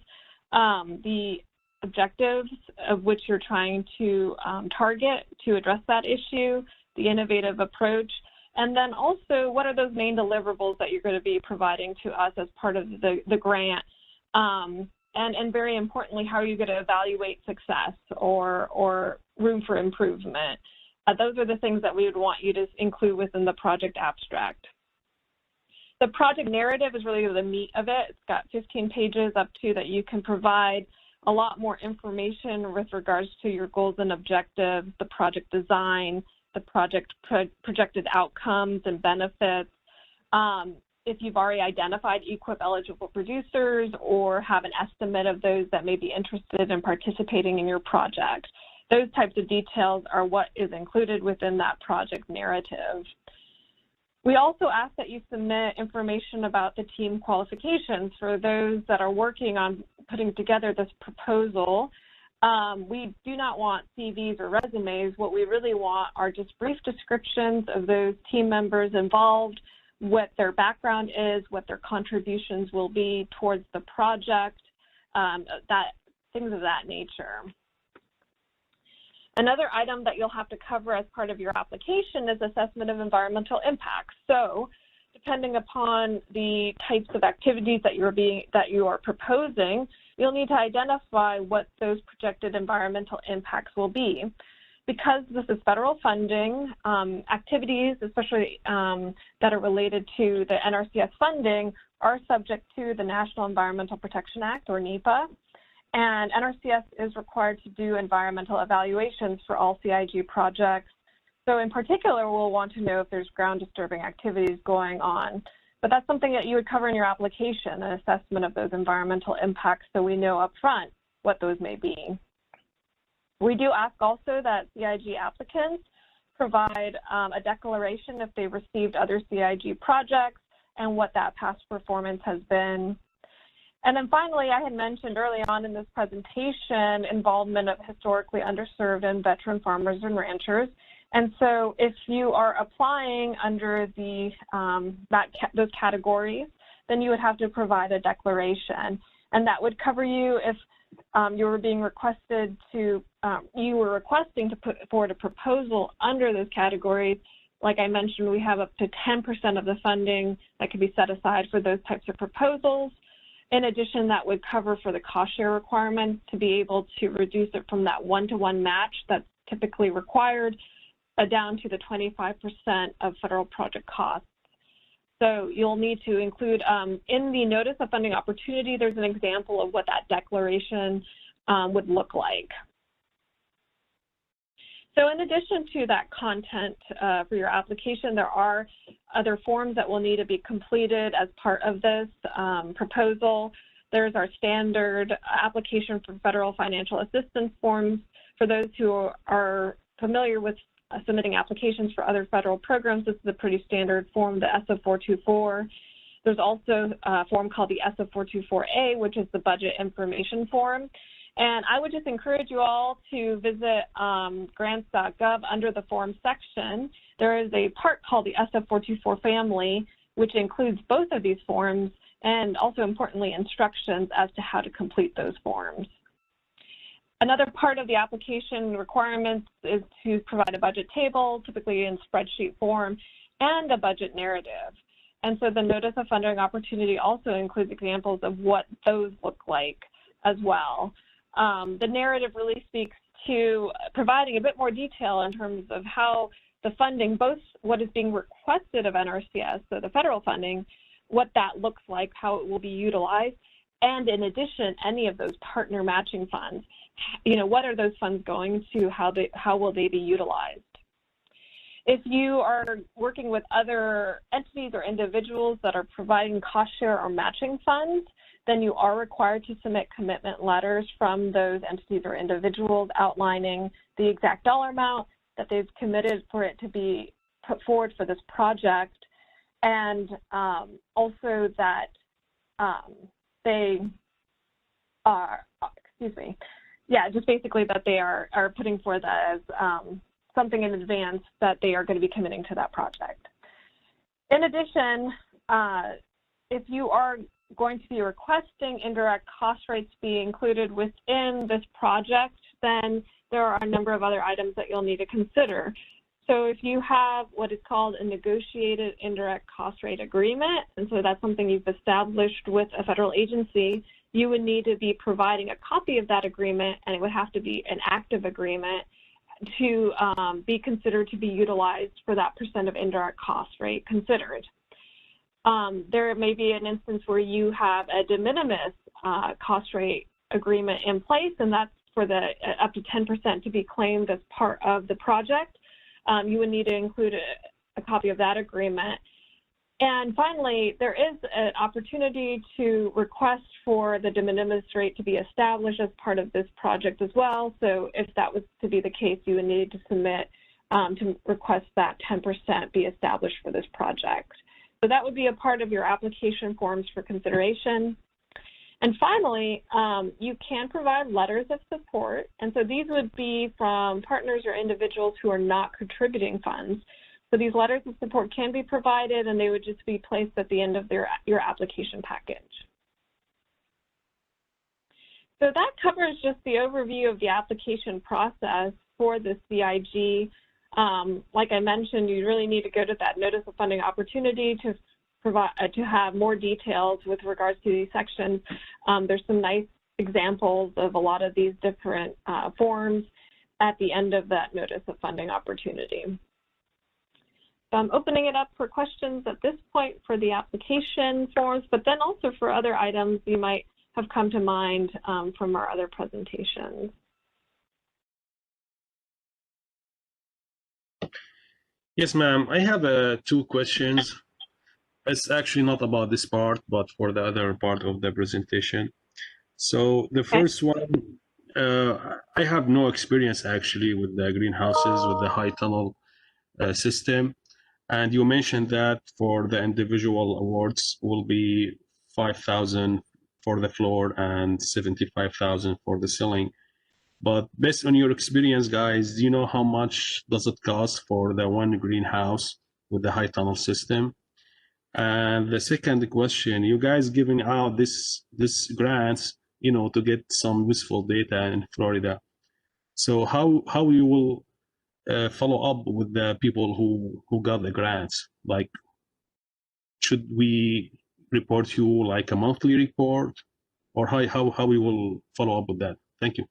the objectives of which you're trying to target to address that issue, the innovative approach, and then also what are those main deliverables that you're going to be providing to us as part of the grant, and very importantly, how are you going to evaluate success or room for improvement. Those are the things that we would want you to include within the project abstract. The project narrative is really the meat of it. It's got 15 pages up to that you can provide a lot more information with regards to your goals and objectives, the project design, the project projected outcomes and benefits. If you've already identified EQIP eligible producers or have an estimate of those that may be interested in participating in your project. Those types of details are what is included within that project narrative. We also ask that you submit information about the team qualifications for those that are working on putting together this proposal. We do not want CVs or resumes. What we really want are just brief descriptions of those team members involved, what their background is, what their contributions will be towards the project, things of that nature. Another item that you'll have to cover as part of your application is assessment of environmental impacts. So, depending upon the types of activities that you are proposing, you'll need to identify what those projected environmental impacts will be. Because this is federal funding, activities, especially that are related to the NRCS funding, are subject to the National Environmental Protection Act, or NEPA. And NRCS is required to do environmental evaluations for all CIG projects. So in particular, we'll want to know if there's ground disturbing activities going on. But that's something that you would cover in your application, an assessment of those environmental impacts, so we know upfront what those may be. We do ask also that CIG applicants provide a declaration if they've received other CIG projects and what that past performance has been. And then finally, I had mentioned early on in this presentation involvement of historically underserved and veteran farmers and ranchers. And so if you are applying under the those categories, then you would have to provide a declaration. And that would cover you if you were being requested to, you were requesting to put forward a proposal under those categories. Like I mentioned, we have up to 10% of the funding that can be set aside for those types of proposals. In addition, that would cover for the cost share requirements to be able to reduce it from that one-to-one match that's typically required down to the 25% of federal project costs. So you'll need to include in the notice of funding opportunity, there's an example of what that declaration would look like. So in addition to that content for your application, there are other forms that will need to be completed as part of this proposal. There's our standard application for federal financial assistance forms. For those who are familiar with submitting applications for other federal programs, this is a pretty standard form, the SF424. There's also a form called the SF424A, which is the budget information form. And I would just encourage you all to visit grants.gov under the form section. There is a part called the SF424 family, which includes both of these forms and also importantly instructions as to how to complete those forms. Another part of the application requirements is to provide a budget table, typically in spreadsheet form, and a budget narrative. And so the notice of funding opportunity also includes examples of what those look like as well. The narrative really speaks to providing a bit more detail in terms of how the funding, both what is being requested of NRCS, so the federal funding, what that looks like, how it will be utilized, and in addition, any of those partner matching funds. You know, what are those funds going to, how will they be utilized? If you are working with other entities or individuals that are providing cost share or matching funds, then you are required to submit commitment letters from those entities or individuals outlining the exact dollar amount that they've committed for it to be put forward for this project, and also that they are, just basically that they are putting forth as something in advance that they are going to be committing to that project. In addition, if you are going to be requesting indirect cost rates be included within this project, then there are a number of other items that you'll need to consider. So if you have what is called a negotiated indirect cost rate agreement, and so that's something you've established with a federal agency, you would need to be providing a copy of that agreement, and it would have to be an active agreement to be considered to be utilized for that % of indirect cost rate considered. There may be an instance where you have a de minimis cost rate agreement in place, and that's for the up to 10% to be claimed as part of the project. You would need to include a copy of that agreement. And finally, there is an opportunity to request for the de minimis rate to be established as part of this project as well. So if that was to be the case, you would need to submit to request that 10% be established for this project. So that would be a part of your application forms for consideration. And finally, you can provide letters of support. And so these would be from partners or individuals who are not contributing funds. So these letters of support can be provided, and they would just be placed at the end of your application package. So that covers just the overview of the application process for the CIG. Like I mentioned, you really need to go to that notice of funding opportunity to provide to have more details with regards to these sections. There's some nice examples of a lot of these different forms at the end of that notice of funding opportunity. So I'm opening it up for questions at this point for the application forms, but then also for other items you might have come to mind from our other presentations. Yes, ma'am. I have 2 questions. It's actually not about this part, but for the other part of the presentation. So the first one, I have no experience actually with the greenhouses, with the high tunnel system. And you mentioned that for the individual awards will be 5,000 for the floor and 75,000 for the ceiling. But based on your experience, guys, do you know how much does it cost for the one greenhouse with the high tunnel system? And the second question, you guys giving out this grants, you know, to get some useful data in Florida. So how you will follow up with the people who got the grants? Like, should we report you like a monthly report, or how we will follow up with that? Thank you.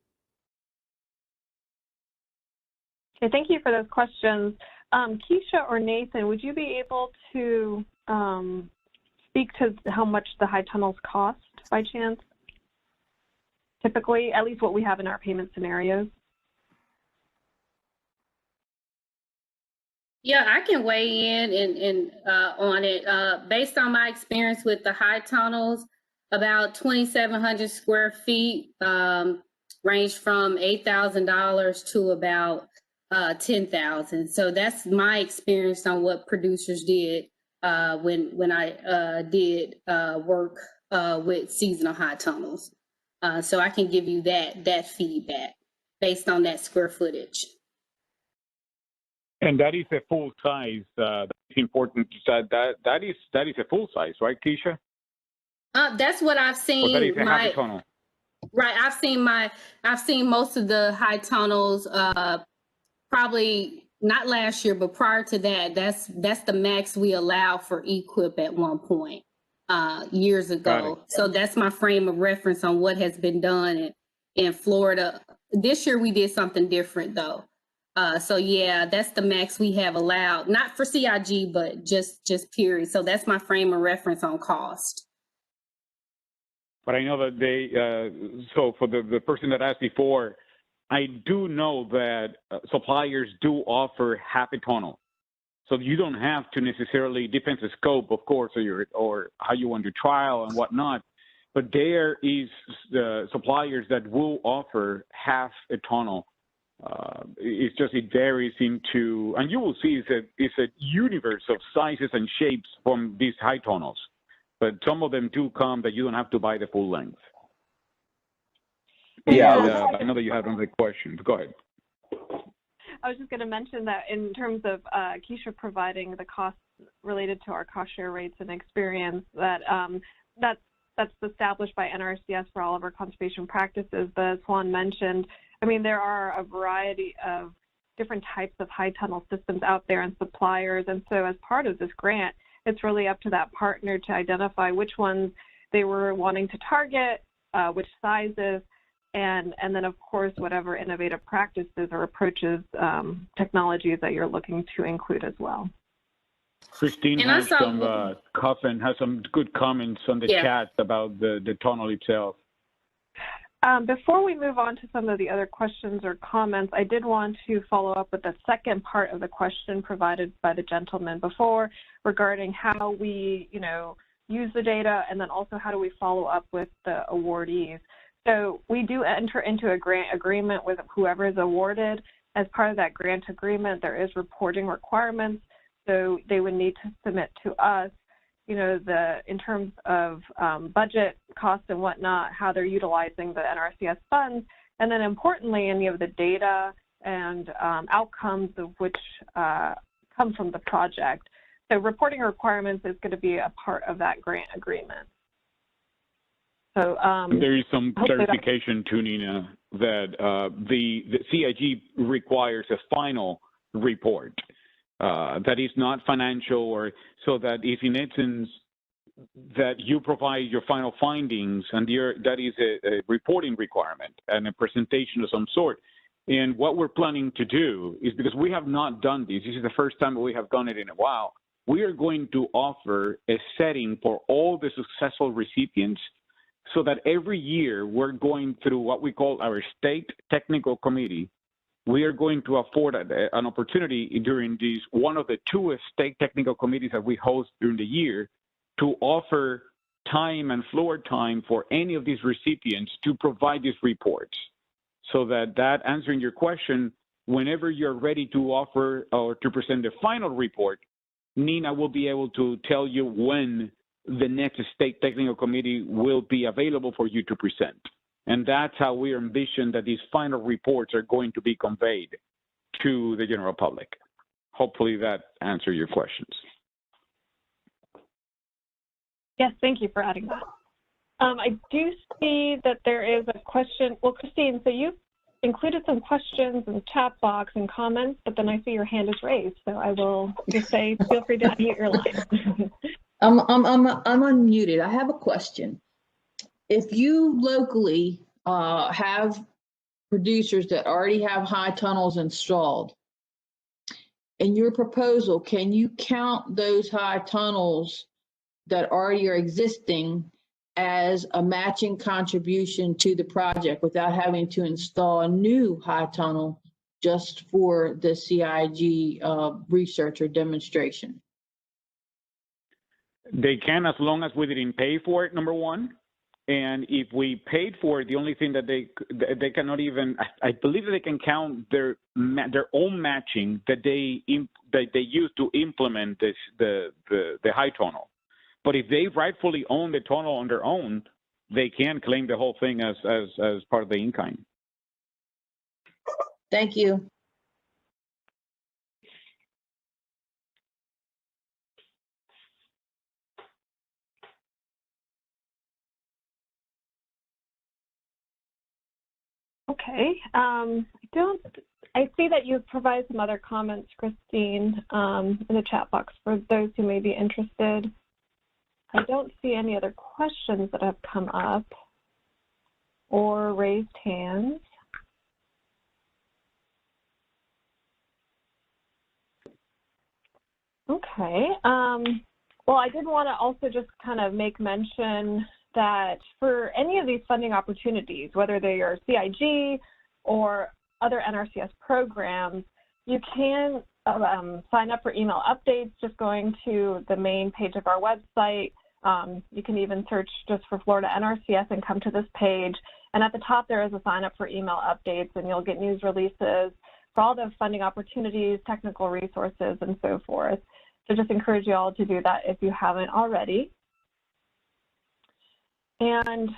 Okay, thank you for those questions. Keisha or Nathan, would you be able to speak to how much the high tunnels cost by chance? Typically, at least what we have in our payment scenarios. Yeah, I can weigh in on it. Based on my experience with the high tunnels, about 2,700 square feet, range from $8,000 to about 10,000. So that's my experience on what producers did when I did work with seasonal high tunnels. So I can give you that feedback based on that square footage. And that is a full size. That's important to say that is a full size, right, Keisha? That's what I've seen. Or that is a half tunnel. Right. I've seen most of the high tunnels. Probably not last year, but prior to that, that's the max we allow for EQIP at one point years ago. So that's my frame of reference on what has been done in Florida. This year we did something different though. So yeah, that's the max we have allowed, not for CIG, but just period. So that's my frame of reference on cost. But I know that they, so for the person that asked before, I do know that suppliers do offer half a tunnel. So you don't have to necessarily, depends the scope, of course, or how you want to trial and whatnot. But there is suppliers that will offer half a tunnel. It's just, it varies into, and you will see it's a universe of sizes and shapes from these high tunnels. But some of them do come that you don't have to buy the full length. Yeah, I know that you have another question. Go ahead. I was just going to mention that in terms of Keisha providing the costs related to our cost share rates and experience, that's that's established by NRCS for all of our conservation practices. But as Juan mentioned, I mean, there are a variety of different types of high tunnel systems out there and suppliers. And so as part of this grant, it's really up to that partner to identify which ones they were wanting to target, which sizes, and then of course, whatever innovative practices or approaches, technologies that you're looking to include as well. Christine has some, Coffin has some good comments on the chat about the tunnel itself. Before we move on to some of the other questions or comments, I did want to follow up with the second part of the question provided by the gentleman before regarding how we, use the data, and then also how do we follow up with the awardees. So we do enter into a grant agreement with whoever is awarded. As part of that grant agreement, there is reporting requirements. So they would need to submit to us, in terms of budget costs and whatnot, how they're utilizing the NRCS funds, and then importantly, any of the data and outcomes of which come from the project. So reporting requirements is going to be a part of that grant agreement. So there is some clarification to Nina that the CIG requires a final report that is not financial, or so that if in essence that you provide your final findings, and that is a reporting requirement and a presentation of some sort. And what we're planning to do is, because we have not done this is the first time we have done it in a while, we are going to offer a setting for all the successful recipients, so that every year we're going through what we call our state technical committee. We are going to afford an opportunity during one of the two state technical committees that we host during the year to offer time and floor time for any of these recipients to provide these reports. So that answering your question, whenever you're ready to offer or to present the final report, Nina will be able to tell you when the next state technical committee will be available for you to present. And that's how we envision that these final reports are going to be conveyed to the general public. Hopefully that answers your questions. Yes, thank you for adding that. I do see that there is a question. Well, Christine, so you included some questions in the chat box and comments, but then I see your hand is raised. So I will just say, feel free to unmute your line. I'm unmuted. I have a question. If you locally have producers that already have high tunnels installed, in your proposal, can you count those high tunnels that already are existing as a matching contribution to the project without having to install a new high tunnel just for the CIG research or demonstration? They can, as long as we didn't pay for it, number one. And if we paid for it, the only thing that they cannot even, I believe that they can count their own matching that they use to implement the high tunnel. But if they rightfully own the tunnel on their own, they can claim the whole thing as part of the in-kind. Thank you. Okay, I see that you've provided some other comments, Christine, in the chat box for those who may be interested. I don't see any other questions that have come up or raised hands. Okay, well, I did want to also just kind of make mention that for any of these funding opportunities, whether they are CIG or other NRCS programs, you can sign up for email updates just going to the main page of our website. You can even search just for Florida NRCS and come to this page. And at the top, there is a sign up for email updates, and you'll get news releases for all the funding opportunities, technical resources, and so forth. So just encourage you all to do that if you haven't already. And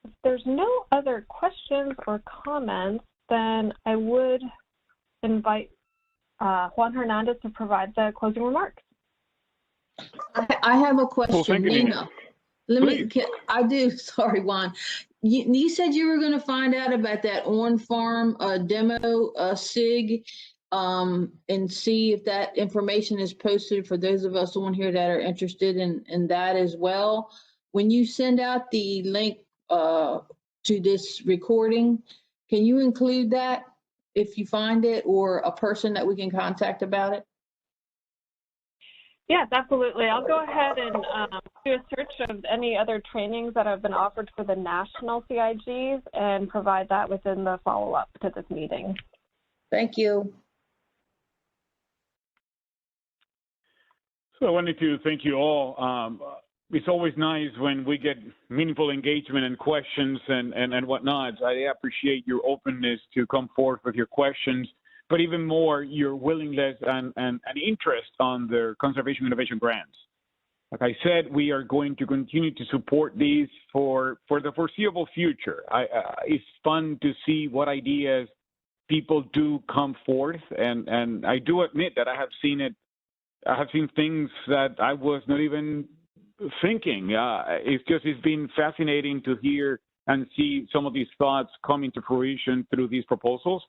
if there's no other questions or comments, then I would invite Juan Hernandez to provide the closing remarks. I have a question, Nina. I do, sorry, Juan. You said you were going to find out about that on-farm demo SIG and see if that information is posted for those of us on here that are interested in that as well. When you send out the link to this recording, can you include that if you find it, or a person that we can contact about it? Yes, absolutely. I'll go ahead and do a search of any other trainings that have been offered for the national CIGs and provide that within the follow-up to this meeting. Thank you. So I wanted to thank you all. It's always nice when we get meaningful engagement and questions and whatnot. I appreciate your openness to come forth with your questions, but even more, your willingness and interest on the conservation innovation grants. Like I said, we are going to continue to support these for the foreseeable future. It's fun to see what ideas people do come forth, and I do admit that I have seen things that I was not even thinking. It's been fascinating to hear and see some of these thoughts coming to fruition through these proposals.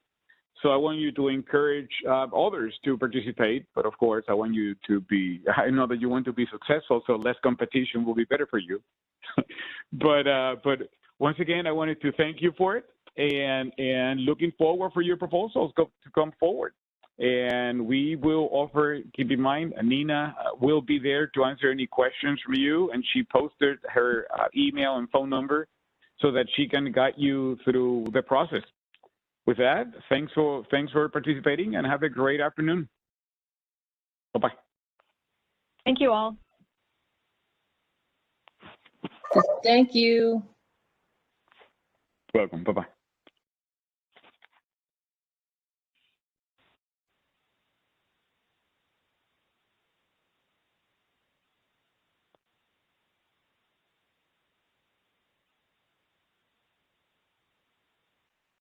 So I want you to encourage others to participate, but of course I want you to be, I know that you want to be successful, so less competition will be better for you. but once again, I wanted to thank you for it, and looking forward for your proposals to come forward. And we will offer, keep in mind, Nina will be there to answer any questions from you, and she posted her email and phone number so that she can guide you through the process. With that, thanks for participating, and have a great afternoon. Bye-bye. Thank you all. Thank you. Welcome. Bye-bye.